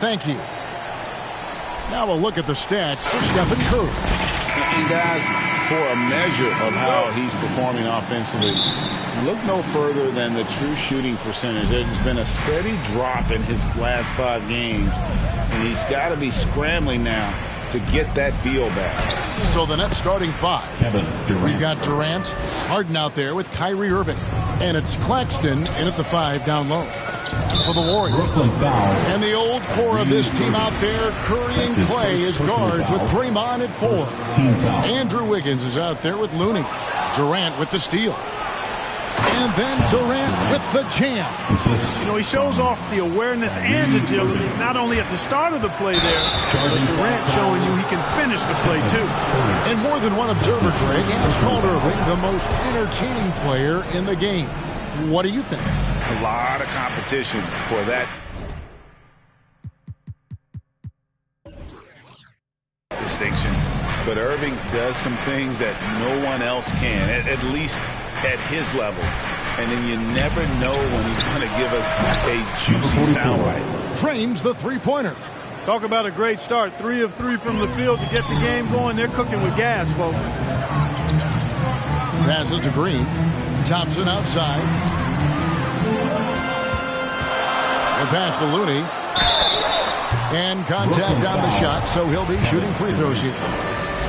Thank you. Now we'll look at the stats for Stephen Curry. And guys, for a measure of how he's performing offensively, look no further than the true shooting percentage. There's been a steady drop in his last 5 games, and he's got to be scrambling now to get that feel back. So the Nets starting 5. We've got Durant, Harden out there with Kyrie Irving, and it's Claxton in at the 5 down low for the Warriors. And the old core of this team out there, Curry and Clay as guards with Draymond at 4. Andrew Wiggins is out there with Looney. Durant with the steal. And then Durant with the jam. You know, he shows off the awareness and agility, not only at the start of the play there, but Durant showing you he can finish the play too. And more than one observer, Greg, has called Irving the most entertaining player in the game. What do you think? A lot of competition for that distinction. But Irving does some things that no one else can, at least at his level. And then you never know when he's going to give us a juicy soundbite. Trains the three-pointer. Talk about a great start. 3 of 3 from the field to get the game going. They're cooking with gas, folks. Passes to Green. Thompson outside. The pass to Looney. And contact on the shot, so he'll be shooting free throws here.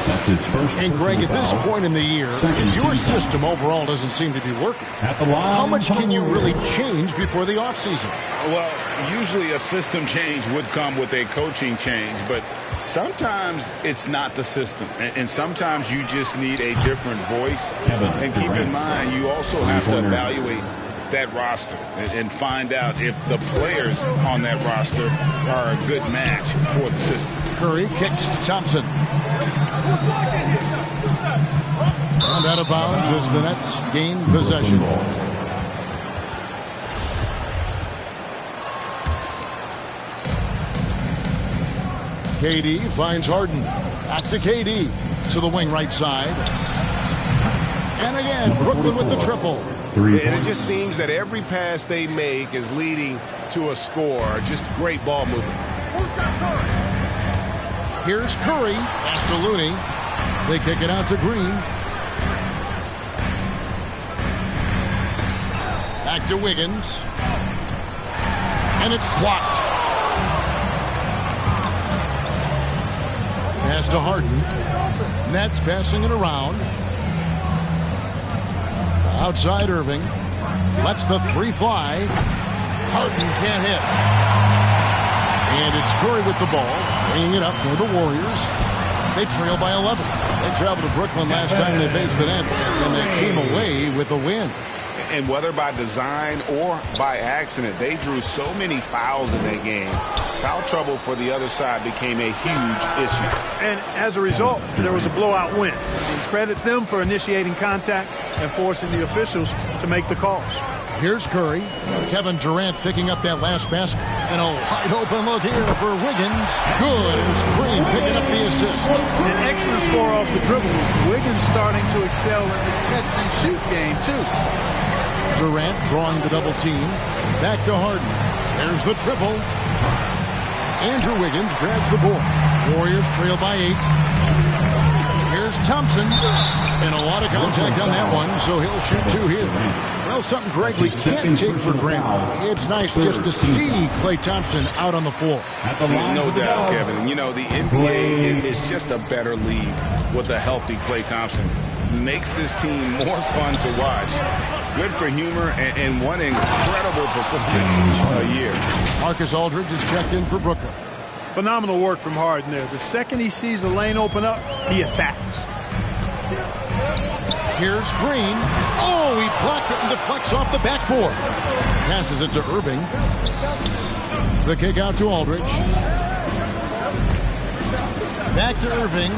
That's his first. And Greg, at this point in the year, your system overall doesn't seem to be working. How much can you really change before the offseason? Well, usually a system change would come with a coaching change, but sometimes it's not the system. And sometimes you just need a different voice. And keep in mind, you also have to evaluate that roster and find out if the players on that roster are a good match for the system. Curry kicks to Thompson. And out of bounds as the Nets gain possession. KD finds Harden. Back to KD. To the wing right side. And again, Brooklyn with the triple. And it just seems that every pass they make is leading to a score. Just great ball movement. Here's Curry. Pass to Looney. They kick it out to Green. Back to Wiggins. And it's blocked. Pass to Harden. Nets passing it around. Outside Irving. Lets the 3 fly. Harden can't hit. And it's Curry with the ball. Bringing it up for the Warriors. They trail by 11. They traveled to Brooklyn last time they faced the Nets, and they came away with a win. And whether by design or by accident, they drew so many fouls in that game. Foul trouble for the other side became a huge issue. And as a result, there was a blowout win. We credit them for initiating contact and forcing the officials to make the calls. Here's Curry. Kevin Durant picking up that last basket. And a wide open look here for Wiggins. Good. And Green picking up the assist. An excellent score off the dribble. Wiggins starting to excel in the catch and shoot game, too. Durant drawing the double team. Back to Harden. There's the triple. Andrew Wiggins grabs the board. Warriors trail by 8. Here's Thompson. And a lot of contact on that one, so he'll shoot 2 here. Well, something, Greg, we can't take for granted. It's nice just to see Klay Thompson out on the floor. No doubt, Kevin. You know, the NBA is just a better league with a healthy Klay Thompson. Makes this team more fun to watch. Good for humor and one incredible performance a year. Marcus Aldridge is checked in for Brooklyn. Phenomenal work from Harden there. The second he sees a lane open up, he attacks. Here's Green. Oh, he blocked it and deflects off the backboard. Passes it to Irving. The kick out to Aldridge. Back to Irving.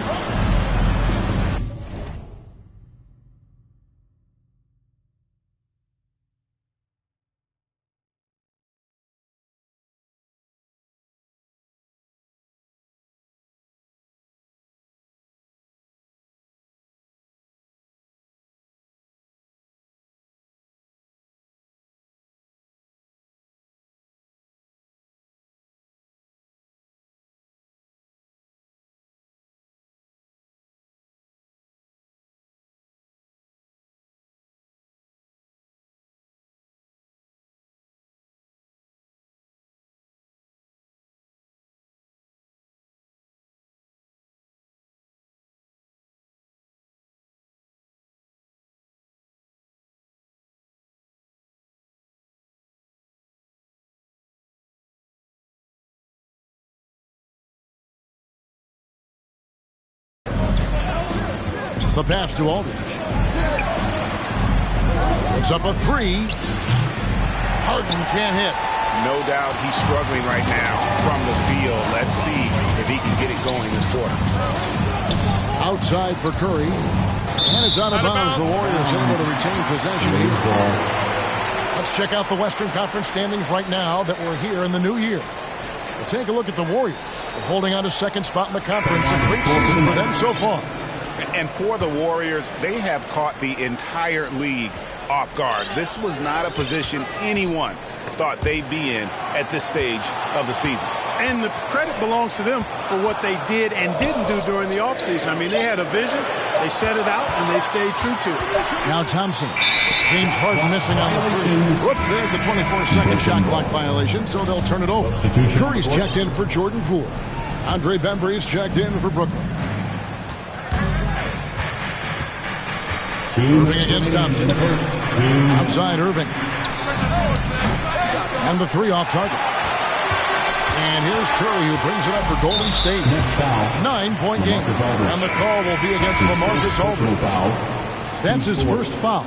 The pass to Aldridge. It's up a three. Harden can't hit. No doubt he's struggling right now from the field. Let's see if he can get it going this quarter. Outside for Curry. And it's out of bounds. The Warriors able to retain possession here. Let's check out the Western Conference standings right now that we're here in the new year. We'll take a look at the Warriors. They're holding on to second spot in the conference. A great season for them so far. And for the Warriors, they have caught the entire league off guard. This was not a position anyone thought they'd be in at this stage of the season. And the credit belongs to them for what they did and didn't do during the offseason. I mean, they had a vision, they set it out, and they've stayed true to it. Now Thompson. James Harden missing on the three. Whoops, there's the 24-second shot clock violation, so they'll turn it over. Curry's checked in for Jordan Poole. Andre Bembry's checked in for Brooklyn. Irving against Thompson. Outside Irving. And the three off target. And here's Curry who brings it up for Golden State. 9-point game. And the call will be against LaMarcus Aldridge. That's his first foul.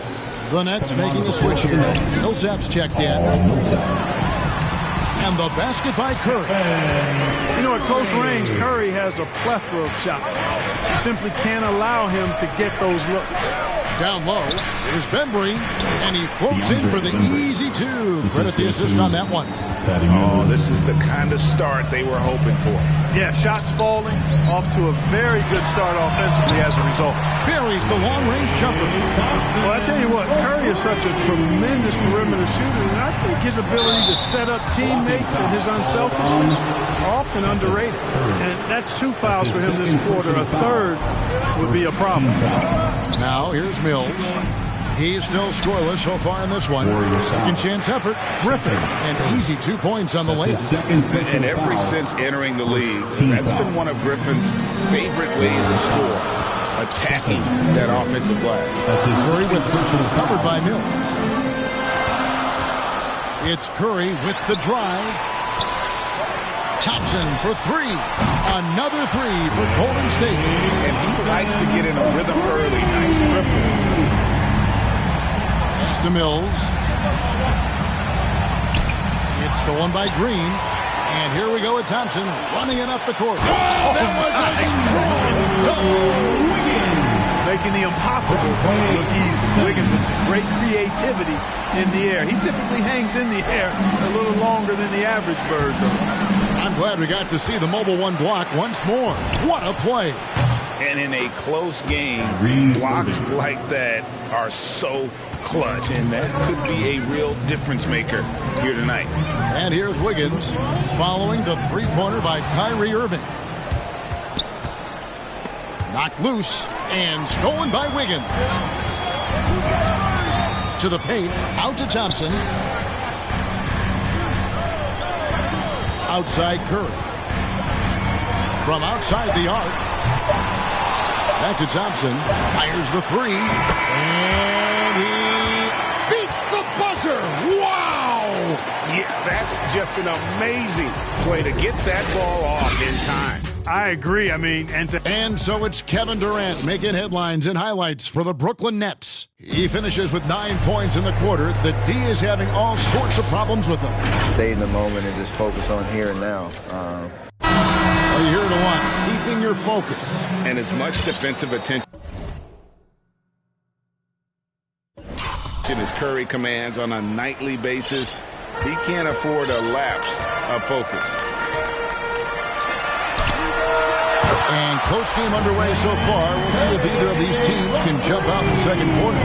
The Nets making a switch here. Millsap's checked in. And the basket by Curry. You know, at close range, Curry has a plethora of shots. You simply can't allow him to get those looks. Down low, here's Bembry, and he floats in for the easy two. Credit the assist on that one. Oh, this is the kind of start they were hoping for. Yeah, shots falling, off to a very good start offensively as a result. Buries the long-range jumper. Well, I tell you what, Curry is such a tremendous perimeter shooter, and I think his ability to set up teammates and his unselfishness are often underrated. And that's 2 fouls for him this quarter. A third would be a problem. Now, here's Mills. He's still scoreless so far in this one. Second chance effort. Griffin. And easy 2 points on the layup. And ever since entering the league, that's been one of Griffin's favorite ways to score. Attacking that offensive glass. Curry with it. Covered by Mills. It's Curry with the drive. Thompson for three. Another three for Golden State. And he likes to get in a rhythm early. Nice triple. Pass to Mills. It's stolen by Green. And here we go with Thompson running it up the court. Oh, that was a strong dunk. Making the impossible look easy. Wiggins with great creativity in the air. He typically hangs in the air a little longer than the average bird, though. I'm glad we got to see the mobile one block once more. What a play. And in a close game, blocks like that are so clutch, and that could be a real difference maker here tonight. And here's Wiggins following the three-pointer by Kyrie Irving. Knocked loose and stolen by Wiggins. To the paint, out to Thompson. Outside Curry. From outside the arc. Back to Thompson. Fires the three. And he beats the buzzer. Wow! Yeah, that's just an amazing play to get that ball off in time. I agree. I mean, and so it's Kevin Durant making headlines and highlights for the Brooklyn Nets. He finishes with 9 points in the quarter. The D is having all sorts of problems with him. Stay in the moment and just focus on here and now. Are you here to what? Keeping your focus. And as much defensive attention as Curry commands on a nightly basis, he can't afford a lapse of focus. And close game underway so far. We'll see if either of these teams can jump out in the second quarter.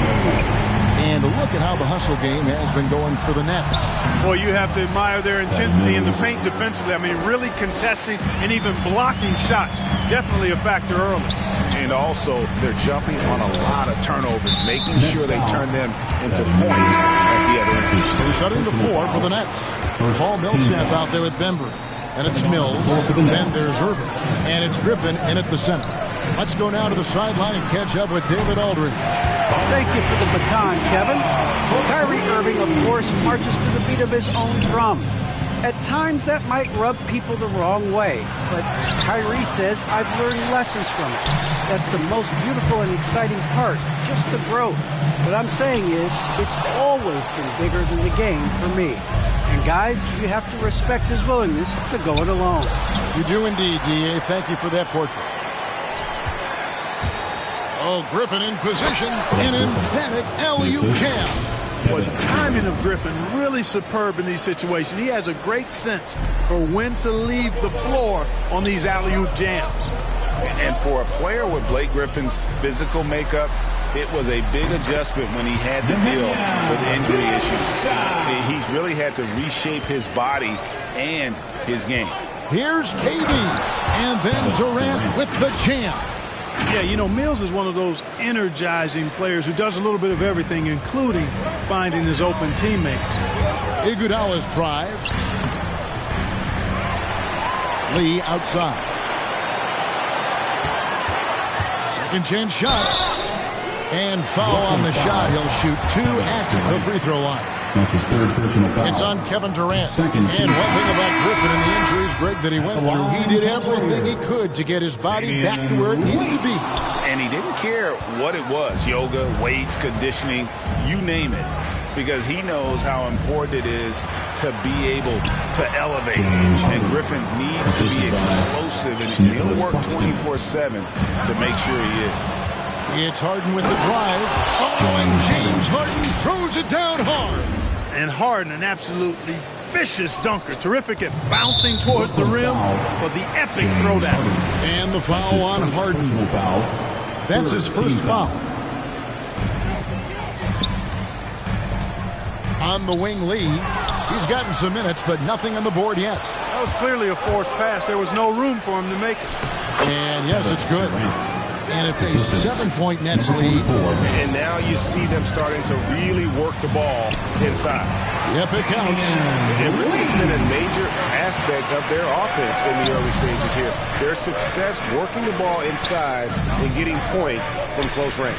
And look at how the hustle game has been going for the Nets. Boy, you have to admire their intensity in the paint defensively. I mean, really contesting and even blocking shots. Definitely a factor early. And also, they're jumping on a lot of turnovers, making sure they turn them into points at the other end. They're shutting the floor for the Nets. Paul Millsap out there with Bembry. And it's Mills. Then there's Irving. And it's Griffin in at the center. Let's go now to the sideline and catch up with David Aldridge. Thank you for the baton, Kevin. Kyrie Irving, of course, marches to the beat of his own drum. At times, that might rub people the wrong way, but Kyrie says, I've learned lessons from it. That's the most beautiful and exciting part, just the growth. What I'm saying is, it's always been bigger than the game for me. And guys, you have to respect his willingness to go it alone. You do indeed, D.A. Thank you for that portrait. Oh, Griffin in position, an emphatic alley-oop jam. Well, the timing of Griffin really superb in these situations. He has a great sense for when to leave the floor on these alley-oop jams. And for a player with Blake Griffin's physical makeup, it was a big adjustment when he had to deal with injury issues. He's really had to reshape his body and his game. Here's KD, and then Durant with the jam. Yeah, you know, Mills is one of those energizing players who does a little bit of everything, including finding his open teammates. Iguodala's drive. Lee outside. Second chance shot. And foul on the shot. He'll shoot 2 at the free throw line. That's his third personal foul. It's on Kevin Durant. And one thing about Griffin and the injuries, Greg, that he went through, he did everything he could to get his body back to where it needed to be. And he didn't care what it was, yoga, weights, conditioning, you name it, because he knows how important it is to be able to elevate. And Griffin needs to be explosive, and he'll work 24/7 to make sure he is. It's Harden with the drive. Oh, and James Harden throws it down hard. And Harden, an absolutely vicious dunker. Terrific at bouncing towards the rim for the epic throwdown. And the foul on Harden. That's his first foul. On the wing, Lee. He's gotten some minutes, but nothing on the board yet. That was clearly a forced pass. There was no room for him to make it. And yes, it's good. And it's a 7-point Nets lead. And now you see them starting to really work the ball inside. Yep, it counts. And really, it's been a major aspect of their offense in the early stages here. Their success working the ball inside and getting points from close range.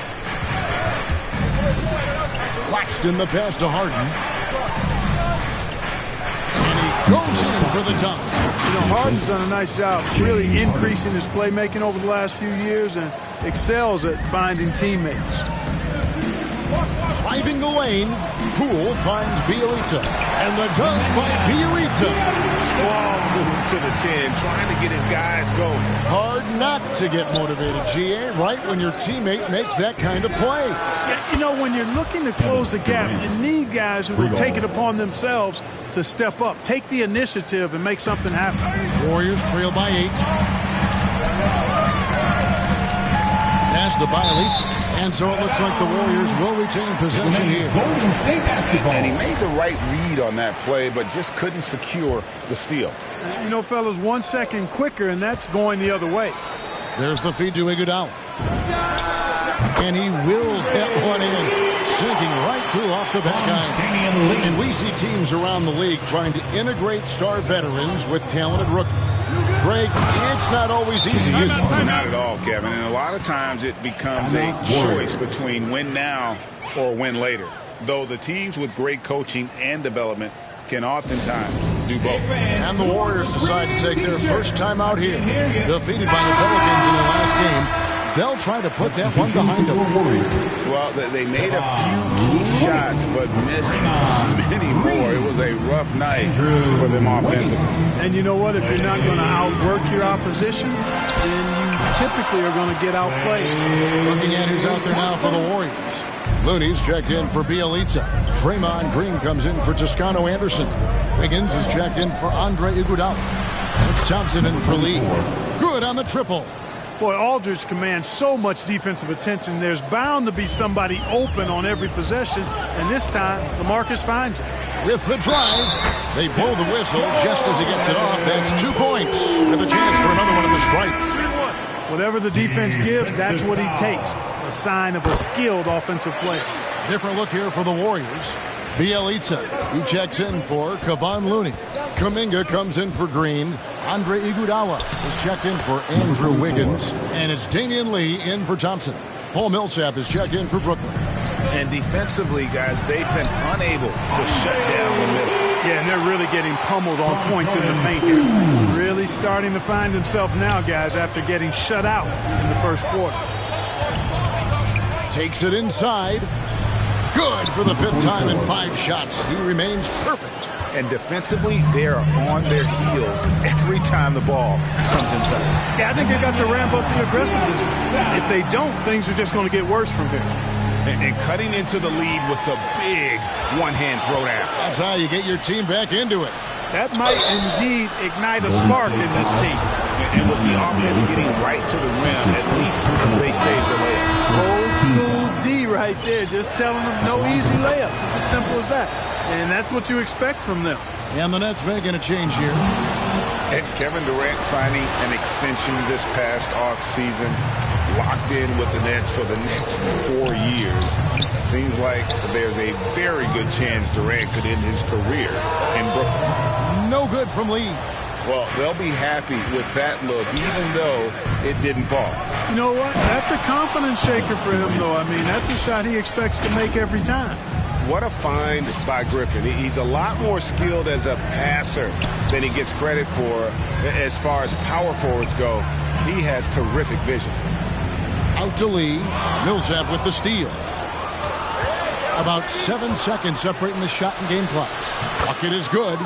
Claxton the pass to Harden. And he goes in for the dunk. You know, Harden's done a nice job really increasing his playmaking over the last few years and excels at finding teammates. Driving the lane, Poole finds Bielitsa. And the dunk by Bielitsa. Strong move to the 10, trying to get his guys going. Hard not to get motivated, GA, right when your teammate makes that kind of play. Yeah, you know, when you're looking to close the gap, you need guys who will take it upon themselves to step up, take the initiative, and make something happen. Warriors trail by 8. Pass to Bielitsa. And so it looks like the Warriors will retain possession here. Golden State basketball. And he made the right read on that play, but just couldn't secure the steal. You know, fellas, 1 second quicker, and that's going the other way. There's the feed to Iguodala. And he wills that one in, sinking right through off the back iron. And we see teams around the league trying to integrate star veterans with talented rookies. Greg, it's not always easy, is it? Not at all, Kevin. And a lot of times it becomes a choice between win now or win later. Though the teams with great coaching and development can oftentimes do both. And the Warriors decide to take their first time out here. Defeated by the Pelicans in the last game. They'll try to put that one behind them. Well, they made a few key shots, but missed many more. It was a rough night for them offensively. And you know what? If you're not going to outwork your opposition, then you typically are going to get outplayed. Looking at who's out there now for the Warriors. Looney's checked in for Bielitsa. Draymond Green comes in for Toscano Anderson. Wiggins is checked in for Andre Iguodala. And it's Thompson in for Lee. Good on the triple. Boy, Aldridge commands so much defensive attention. There's bound to be somebody open on every possession. And this time, LaMarcus finds it. With the drive, they blow the whistle just as he gets it off. That's 2 points with a chance for another one at the stripe. Whatever the defense gives, that's what he takes. A sign of a skilled offensive player. Different look here for the Warriors. Bielitsa, he checks in for Kevon Looney. Kuminga comes in for Green. Andre Iguodala is checked in for Andrew Wiggins. And it's Damian Lee in for Thompson. Paul Millsap is checked in for Brooklyn. And defensively, guys, they've been unable to shut down the middle. Yeah, and they're really getting pummeled on points in the paint here. Really starting to find himself now, guys, after getting shut out in the first quarter. Takes it inside. Good for the 5th time in 5 shots. He remains perfect. And defensively, they are on their heels every time the ball comes inside. Yeah, I think they got to ramp up the aggressiveness. If they don't, things are just going to get worse from here. And cutting into the lead with the big one-hand throwdown. That's how you get your team back into it. That might indeed ignite a spark in this team. And with the offense getting right to the rim, at least they saved the layup. Old school D right there, just telling them no easy layups. It's as simple as that. And that's what you expect from them. And the Nets making a change here. And Kevin Durant signing an extension this past offseason, locked in with the Nets for the next 4 years. Seems like there's a very good chance Durant could end his career in Brooklyn. No good from Lee. Well, they'll be happy with that look, even though it didn't fall. You know what? That's a confidence shaker for him, though. I mean, that's a shot he expects to make every time. What a find by Griffin. He's a lot more skilled as a passer than he gets credit for as far as power forwards go. He has terrific vision. Out to Lee. Millsap with the steal. About 7 seconds separating the shot and game clocks. Bucket is good.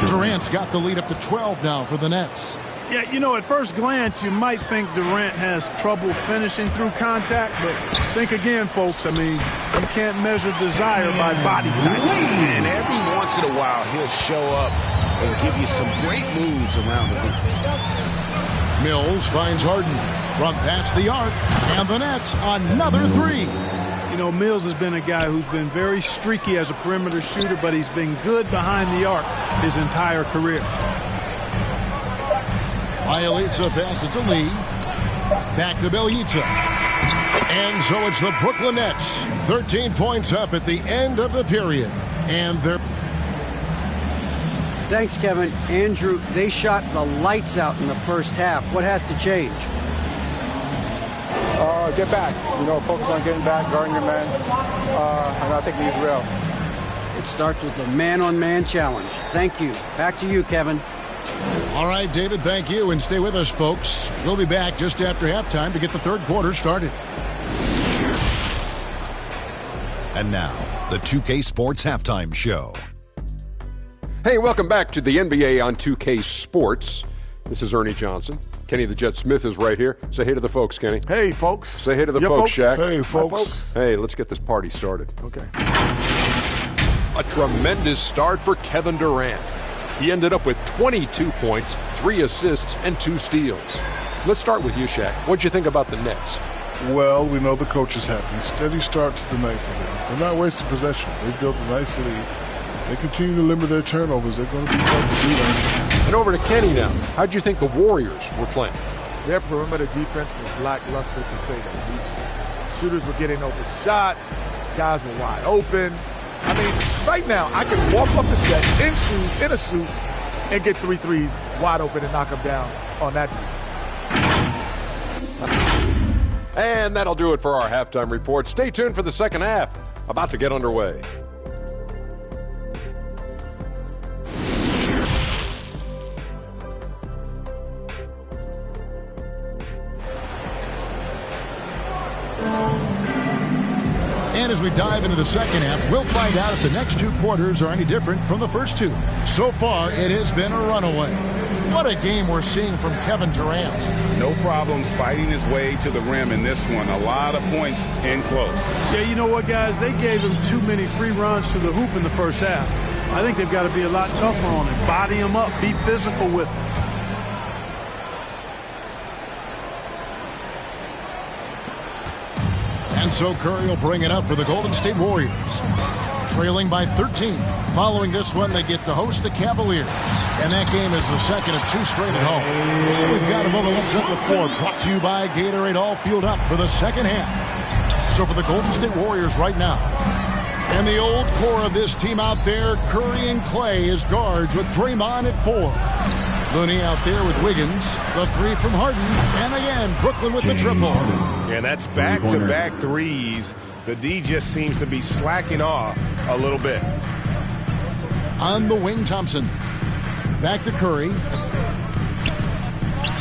Durant's got the lead up to 12 now for the Nets. Yeah, you know, at first glance, you might think Durant has trouble finishing through contact, but think again, folks. I mean, you can't measure desire by body type. And every once in a while, he'll show up and give you some great moves around the hoop. Mills finds Harden from past the arc, and the Nets another 3. You know, Mills has been a guy who's been very streaky as a perimeter shooter, but he's been good behind the arc his entire career. Bjelica passes to Lee. Back to Bjelica. And so it's the Brooklyn Nets. 13 points up at the end of the period. And they're... Thanks, Kevin. Andrew, they shot the lights out in the first half. What has to change? Get back. You know, focus on getting back, guarding your man, and not taking these real. It starts with a man-on-man challenge. Thank you. Back to you, Kevin. All right, David, thank you. And stay with us, folks. We'll be back just after halftime to get the third quarter started. And now, the 2K Sports Halftime Show. Hey, welcome back to the NBA on 2K Sports. This is Ernie Johnson. Kenny the Jet Smith is right here. Say hey to the folks, Kenny. Hey, folks. Say hey to the folks, Shaq. Hey, folks. Hey, let's get this party started. Okay. A tremendous start for Kevin Durant. He ended up with 22 points, 3 assists, and 2 steals. Let's start with you, Shaq. What'd you think about the Nets? Well, we know the coach is happy. Steady start to the night for them. They're not wasting possession. They built a nice lead. They continue to limit their turnovers. They're going to be tough to do that. And over to Kenny now. How'd you think the Warriors were playing? Their perimeter defense was lackluster, to say the least. Shooters were getting open shots. Guys were wide open. I mean, right now, I can walk up the set in shoes, in a suit, and get 3 threes wide open and knock them down on that defense. And that'll do it for our halftime report. Stay tuned for the second half. About to get underway. And as we dive into the second half, we'll find out if the next 2 quarters are any different from the first 2. So far, it has been a runaway. What a game we're seeing from Kevin Durant. No problems fighting his way to the rim in this one. A lot of points in close. Yeah, you know what, guys? They gave him too many free runs to the hoop in the first half. I think they've got to be a lot tougher on him. Body him up. Be physical with him. And so Curry will bring it up for the Golden State Warriors. Trailing by 13. Following this one, they get to host the Cavaliers. And that game is the second of 2 straight at home. And we've got a moment. Let's set the floor. Brought to you by Gatorade, all fueled up for the second half. So for the Golden State Warriors right now. And the old core of this team out there, Curry and Clay as guards with Draymond at 4. Looney out there with Wiggins. The 3 from Harden. And again, Brooklyn with the triple. Yeah, that's back-to-back threes. The D just seems to be slacking off a little bit. On the wing, Thompson. Back to Curry.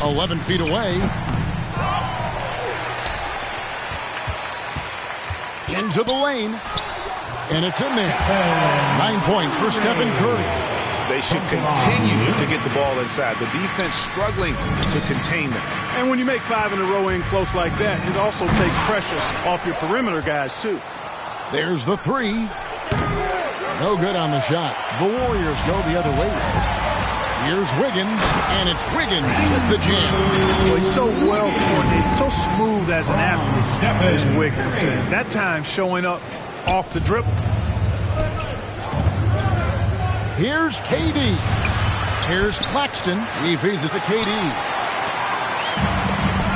11 feet away. Into the lane. And it's in there. 9 points for Stephen Curry. They should continue to get the ball inside. The defense struggling to contain them. And when you make 5 in a row in close like that, it also takes pressure off your perimeter guys, too. There's the three. No good on the shot. The Warriors go the other way. Here's Wiggins, and it's Wiggins with the jam. Well, he's so well coordinated, so smooth as an athlete is Wiggins. And that time showing up off the dribble. Here's KD. Here's Claxton. He feeds it to KD.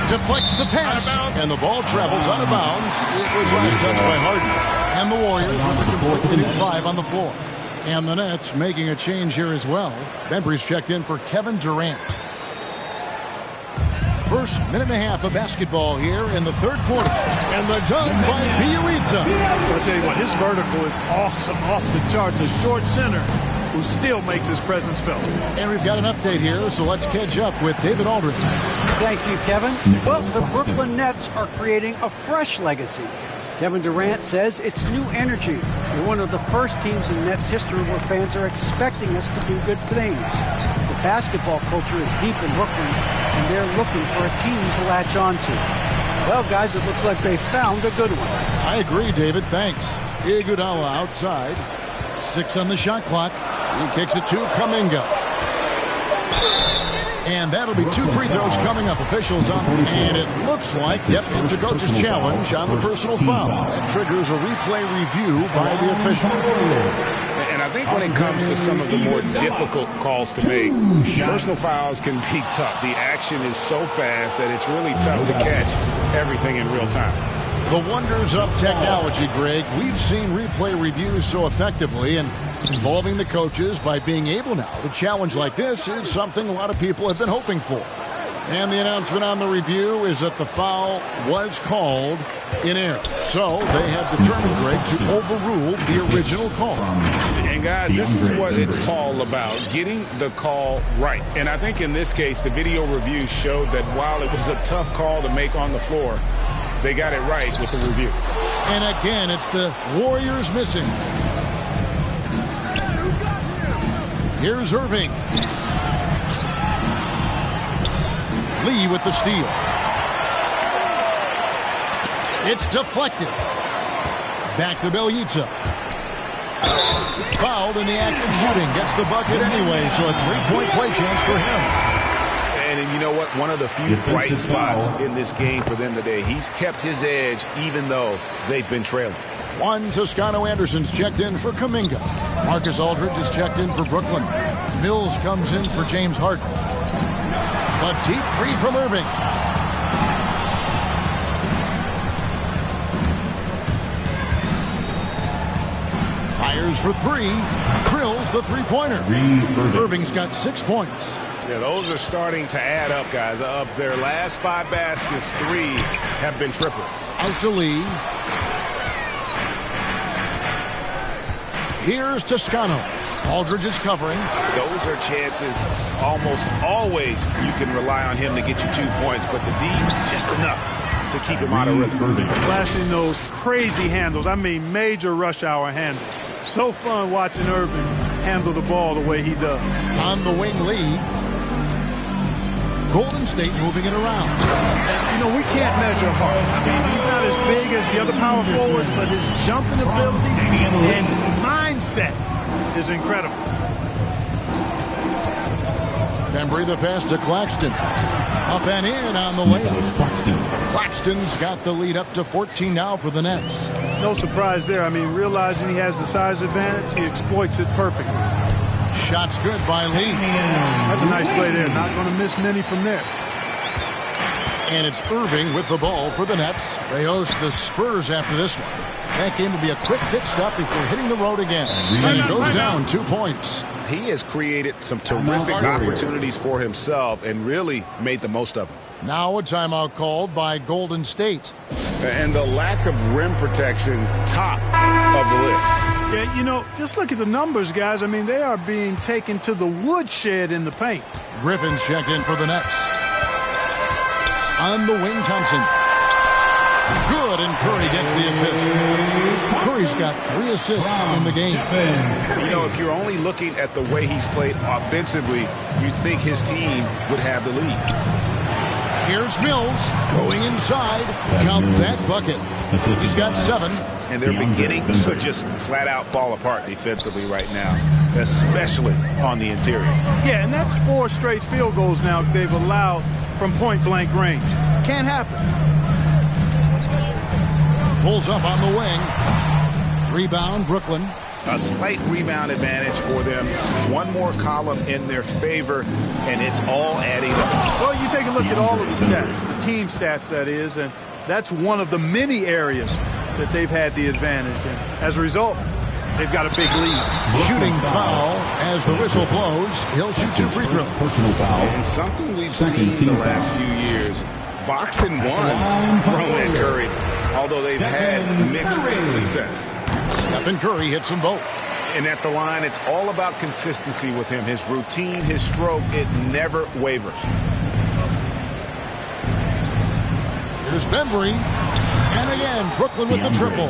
Deflects the pass, and the ball travels out of bounds. It was last touched by Harden. And the Warriors with a completely new 5 on the floor. And the Nets making a change here as well. Bembry's checked in for Kevin Durant. First minute and a half of basketball here in the third quarter. And the dunk by Bielitsa. I'll tell you what, his vertical is awesome, off the charts. A short center who still makes his presence felt. And we've got an update here, so let's catch up with David Aldridge. Thank you, Kevin. Well, the Brooklyn Nets are creating a fresh legacy. Kevin Durant says it's new energy. We're one of the first teams in Nets history where fans are expecting us to do good things. The basketball culture is deep in Brooklyn, and they're looking for a team to latch on to. Well, guys, it looks like they found a good one. I agree, David. Thanks. Iguodala outside. 6 on the shot clock. He kicks it to Kuminga. And that'll be 2 free throws coming up. Officials up. And it looks like, it's a coach's challenge on the personal foul. That triggers a replay review by the official. And I think when it comes to some of the more difficult calls to make, personal fouls can be tough. The action is so fast that it's really tough to catch everything in real time. The wonders of technology, Greg. We've seen replay reviews so effectively, and involving the coaches by being able now to challenge like this is something a lot of people have been hoping for. And the announcement on the review is that the foul was called in error. So they have determined, Greg, to overrule the original call. And guys, this is what it's all about, getting the call right. And I think in this case, the video review showed that while it was a tough call to make on the floor, they got it right with the review. And again, it's the Warriors missing. Here's Irving. Lee with the steal. It's deflected. Back to Bielitsa. Fouled in the act of shooting. Gets the bucket anyway, so a 3-point play chance for him. And you know what? One of the few bright spots in this game for them today. He's kept his edge even though they've been trailing. One Toscano Anderson's checked in for Kuminga. Marcus Aldridge is checked in for Brooklyn. Mills comes in for James Harden. A deep 3 from Irving. Fires for 3. Drills the 3-pointer. Irving's got 6 points. Yeah, those are starting to add up, guys. Of their last 5 baskets, 3 have been triples. Out to Lee. Here's Toscano. Aldridge is covering. Those are chances almost always you can rely on him to get you 2 points, but the D, just enough to keep him out of rhythm. Flashing those crazy handles. I mean, major rush hour handles. So fun watching Irving handle the ball the way he does. On the wing, Lee. Golden State moving it around. And, you know, we can't measure Hart. I mean, he's not as big as the other power forwards, but his jumping ability and mindset is incredible. Bembry the pass to Claxton. Up and in on the layup. Claxton's got the lead up to 14 now for the Nets. No surprise there. I mean, realizing he has the size advantage, he exploits it perfectly. Shot's good by Lee. That's a nice play there. Not going to miss many from there. And it's Irving with the ball for the Nets. They host the Spurs after this one. That game will be a quick pit stop before hitting the road again. And he goes down 2 points. He has created some terrific opportunities for himself and really made the most of them. Now a timeout called by Golden State. And the lack of rim protection, top of the list. Yeah, you know, just look at the numbers, guys. I mean, they are being taken to the woodshed in the paint. Griffin's checked in for the Nets. On the wing, Thompson. Good, and Curry gets the assist. Curry's got 3 assists in the game. You know, if you're only looking at the way he's played offensively, you think his team would have the lead. Here's Mills going inside. Count that bucket. He's got 7. And they're beginning to just flat out fall apart defensively right now, especially on the interior. Yeah, and that's 4 straight field goals now they've allowed from point-blank range. Can't happen. Pulls up on the wing. Rebound, Brooklyn. A slight rebound advantage for them. One more column in their favor, and it's all adding up. Well, you take a look at all of the stats, the team stats, that is, and that's one of the many areas that they've had the advantage. And as a result, they've got a big lead. Shooting foul as the whistle blows. He'll shoot 2 free throws. Personal foul. And something we've seen the last few years, boxing ones thrown at Curry, although they've had mixed success. Stephen Curry hits them both. And at the line, it's all about consistency with him. His routine, his stroke, it never wavers. Here's Bembry. And again, Brooklyn with the triple.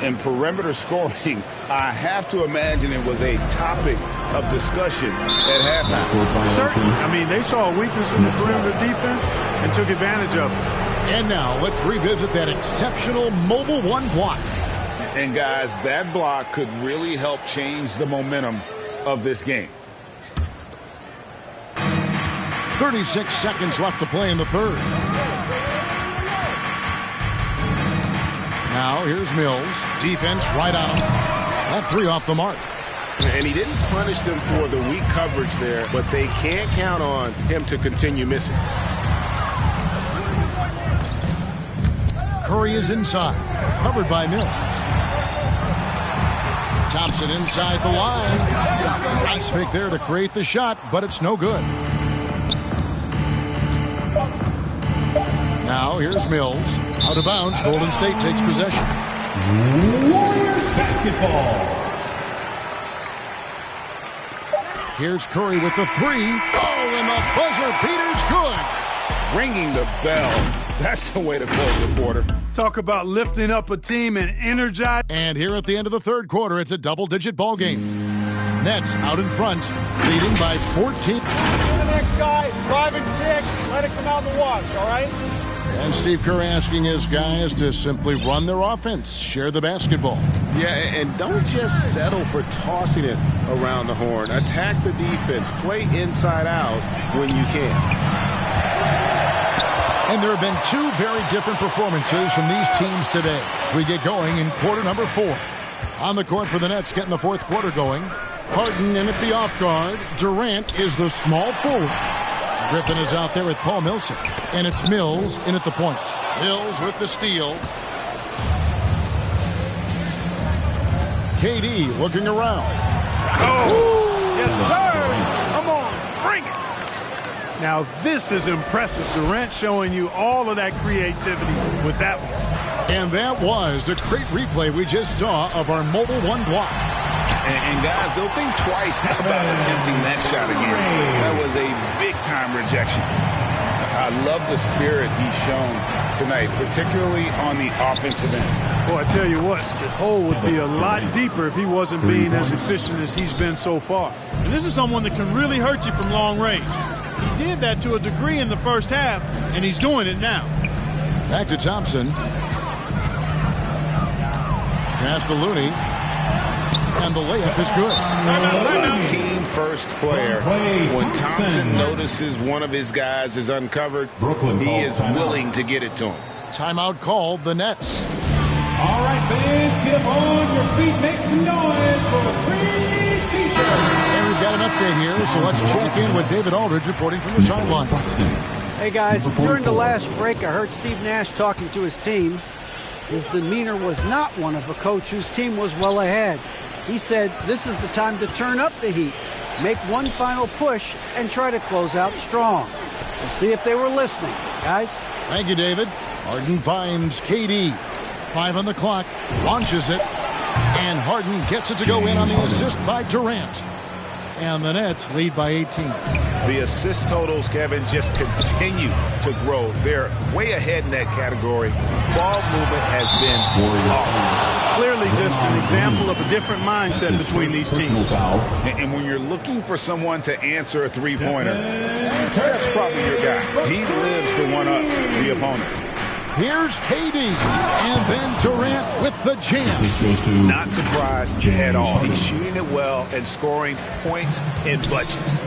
And perimeter scoring, I have to imagine it was a topic of discussion at halftime. Certainly. I mean, they saw a weakness in the perimeter defense and took advantage of it. And now let's revisit that exceptional Mobile 1 block. And guys, that block could really help change the momentum of this game. 36 seconds left to play in the third. Now here's Mills. Defense right on him. That 3 off the mark. And he didn't punish them for the weak coverage there, but they can't count on him to continue missing. Curry is inside. Covered by Mills. Thompson inside the line. Nice fake there to create the shot, but it's no good. Now here's Mills. Out of bounds. Golden State takes possession. Warriors basketball. Here's Curry with the 3. Oh, and the buzzer beater's good. Ringing the bell. That's the way to close the quarter. Talk about lifting up a team and energize. And here at the end of the third quarter, it's a double-digit ball game. Nets out in front, leading by 14. The next guy, driving kick, let it come out of the wash, all right? And Steve Kerr asking his guys to simply run their offense, share the basketball. Yeah, and don't just settle for tossing it around the horn. Attack the defense. Play inside out when you can. And there have been 2 very different performances from these teams today as we get going in quarter number 4. On the court for the Nets, getting the fourth quarter going. Harden in at the off guard. Durant is the small forward. Griffin is out there with Paul Millsap. And it's Mills in at the point. Mills with the steal. KD looking around. Oh, yes, sir. Come on, bring it. Now, this is impressive. Durant showing you all of that creativity with that one. And that was a great replay we just saw of our Mobile 1 block. And guys, they'll think twice about attempting that shot again. That was a big-time rejection. I love the spirit he's shown tonight, particularly on the offensive end. Well, I tell you what, the hole would be a lot deeper if he wasn't being as efficient as he's been so far. And this is someone that can really hurt you from long range. He did that to a degree in the first half, and he's doing it now. Back to Thompson. Pass to Looney. And the layup is good. Team first player. When Thompson notices one of his guys is uncovered, he is willing to get it to him. Timeout called, the Nets. All right, fans, get up on your feet, make some noise for a free t-shirt. And we've got an update here, so let's check in with David Aldridge reporting from the sideline. Hey, guys, during the last break, I heard Steve Nash talking to his team. His demeanor was not one of a coach whose team was well ahead. He said this is the time to turn up the heat, make one final push, and try to close out strong. We'll see if they were listening. Guys? Thank you, David. Harden finds KD. 5 on the clock. Launches it. And Harden gets it to go in on the assist by Durant. And the Nets lead by 18. The assist totals, Kevin, just continue to grow. They're way ahead in that category. Ball movement has been flawless. Clearly just an example of a different mindset between these teams. And when you're looking for someone to answer a three-pointer, Steph's probably your guy. He lives to one-up the opponent. Here's KD, and then Durant with the jam. Not surprised at all. He's shooting it well and scoring points in bunches.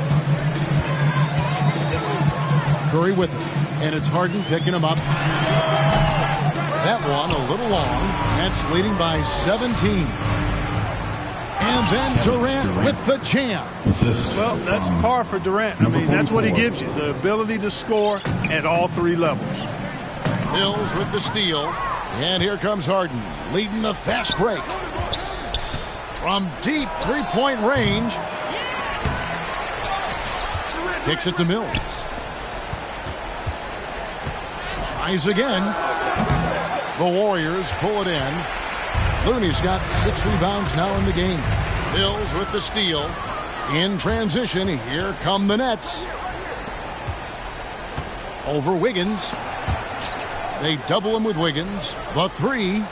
Curry with it, and it's Harden picking him up. That one a little long. Nets leading by 17. And then Durant with the jam. Well, that's par for Durant. I mean, that's what he gives you, the ability to score at all three levels. Mills with the steal. And here comes Harden, leading the fast break. From deep three-point range. Kicks it to Mills. Tries again. The Warriors pull it in. Looney's got 6 rebounds now in the game. Mills with the steal. In transition, here come the Nets. Over Wiggins. They double him with Wiggins. The 3.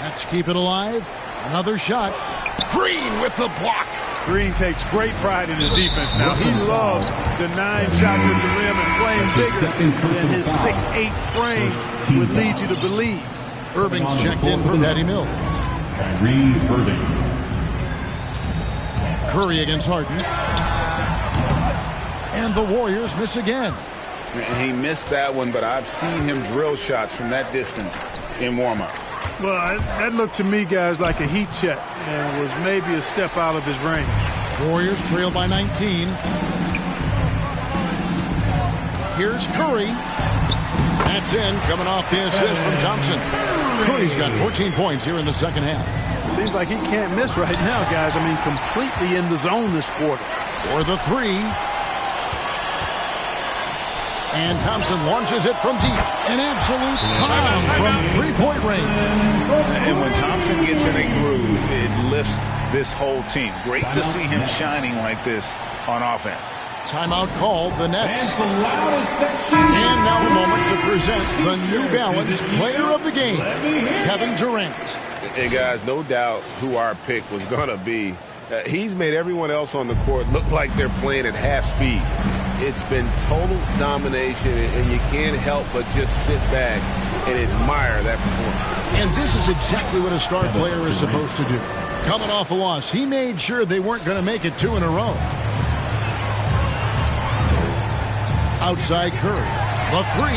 Let's keep it alive. Another shot. Green with the block. Green takes great pride in his defense now. He loves the 9 shots at the rim and playing bigger than his 6'8" frame would lead you to believe. Irving's checked in for Patty Mills. Irving. Curry against Harden. And the Warriors miss again. He missed that one, but I've seen him drill shots from that distance in warm-up. Well, that looked to me, guys, like a heat check and was maybe a step out of his range. Warriors trail by 19. Here's Curry. That's in, coming off the assist from Thompson. Curry's got 14 points here in the second half. Seems like he can't miss right now, guys. I mean, completely in the zone this quarter. For the 3. And Thompson launches it from deep. An absolute bomb from three-point range. And when Thompson gets in a groove, it lifts this whole team. Great to see him shining like this on offense. Timeout called, the Nets. And now a moment to present the New Balance Player of the Game, Kevin Durant. Hey, guys, no doubt who our pick was going to be. He's made everyone else on the court look like they're playing at half speed. It's been total domination, and you can't help but just sit back and admire that performance. And this is exactly what a star player is supposed to do. Coming off a loss, he made sure they weren't going to make it 2 in a row. Outside Curry. The 3.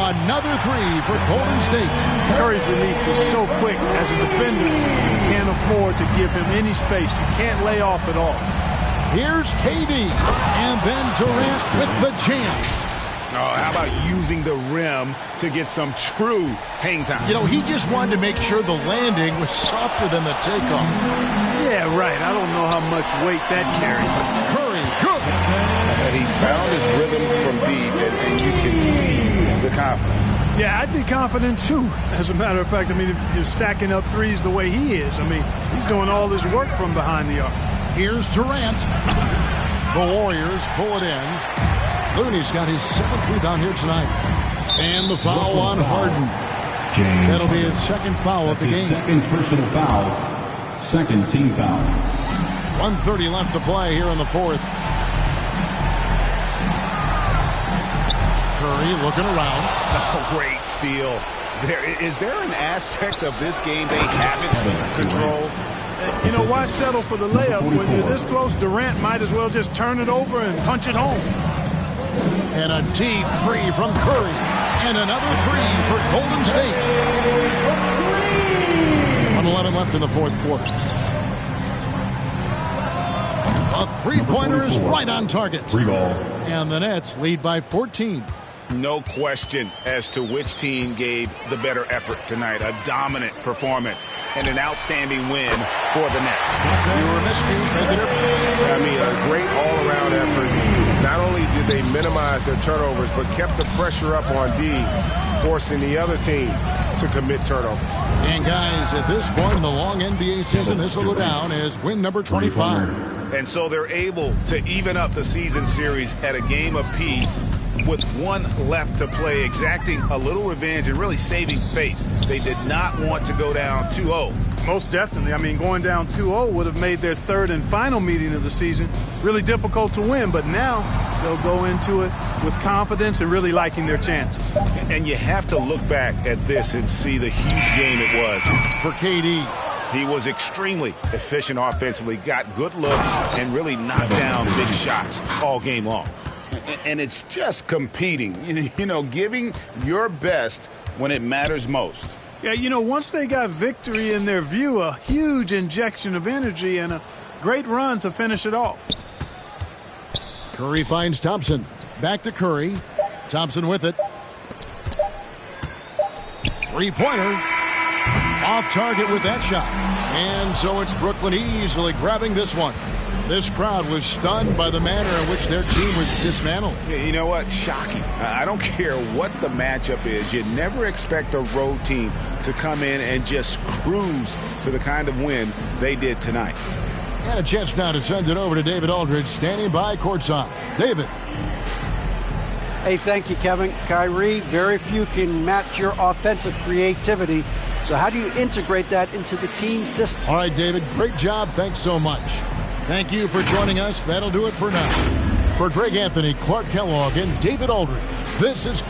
Another 3 for Golden State. Curry's release is so quick. As a defender, you can't afford to give him any space. You can't lay off at all. Here's KD, and then Durant with the jam. Oh, how about using the rim to get some true hang time? You know, he just wanted to make sure the landing was softer than the takeoff. Yeah, right. I don't know how much weight that carries. Curry, good. He's found his rhythm from deep, and you can see the confidence. Yeah, I'd be confident, too. As a matter of fact, I mean, if you're stacking up threes the way he is, I mean, he's doing all his work from behind the arc. Here's Durant. The Warriors pull it in. Looney's got his 7th rebound here tonight. And the foul on Harden. That'll be his 2nd foul of the game. 2nd personal foul. 2nd team foul. 1:30 left to play here in the 4th. Curry looking around. Oh, great steal. Is there an aspect of this game they haven't controlled? You know, why settle for the layup when you're this close? Durant might as well just turn it over and punch it home. And a deep 3 from Curry. And another 3 for Golden State. 1:11 left in the 4th quarter. A three-pointer is right on target. Free ball. And the Nets lead by 14. No question as to which team gave the better effort tonight. A dominant performance and an outstanding win for the Nets. Fewer miscues made the difference. I mean, a great all-around effort. Not only did they minimized their turnovers but kept the pressure up on D, forcing the other team to commit turnovers. And guys, at this point in the long NBA season, this will go down as win number 25. And so they're able to even up the season series at a game apiece with one left to play, exacting a little revenge and really saving face. They did not want to go down 2-0. Most definitely. I mean, going down 2-0 would have made their third and final meeting of the season really difficult to win, but now they'll go into it with confidence and really liking their chances. And you have to look back at this and see the huge game it was for KD. He was extremely efficient offensively, got good looks, and really knocked down big shots all game long. And it's just competing, you know, giving your best when it matters most. Yeah, you know, once they got victory in their view, a huge injection of energy and a great run to finish it off. Curry finds Thompson. Back to Curry. Thompson with it. Three-pointer. Off target with that shot. And so it's Brooklyn easily grabbing this one. This crowd was stunned by the manner in which their team was dismantled. You know what? Shocking. I don't care what the matchup is. You never expect a road team to come in and just cruise to the kind of win they did tonight. And a chance now to send it over to David Aldridge, standing by courtside. David. Hey, thank you, Kevin. Kyrie, very few can match your offensive creativity. So how do you integrate that into the team system? All right, David, great job. Thanks so much. Thank you for joining us. That'll do it for now. For Greg Anthony, Clark Kellogg, and David Aldridge, this is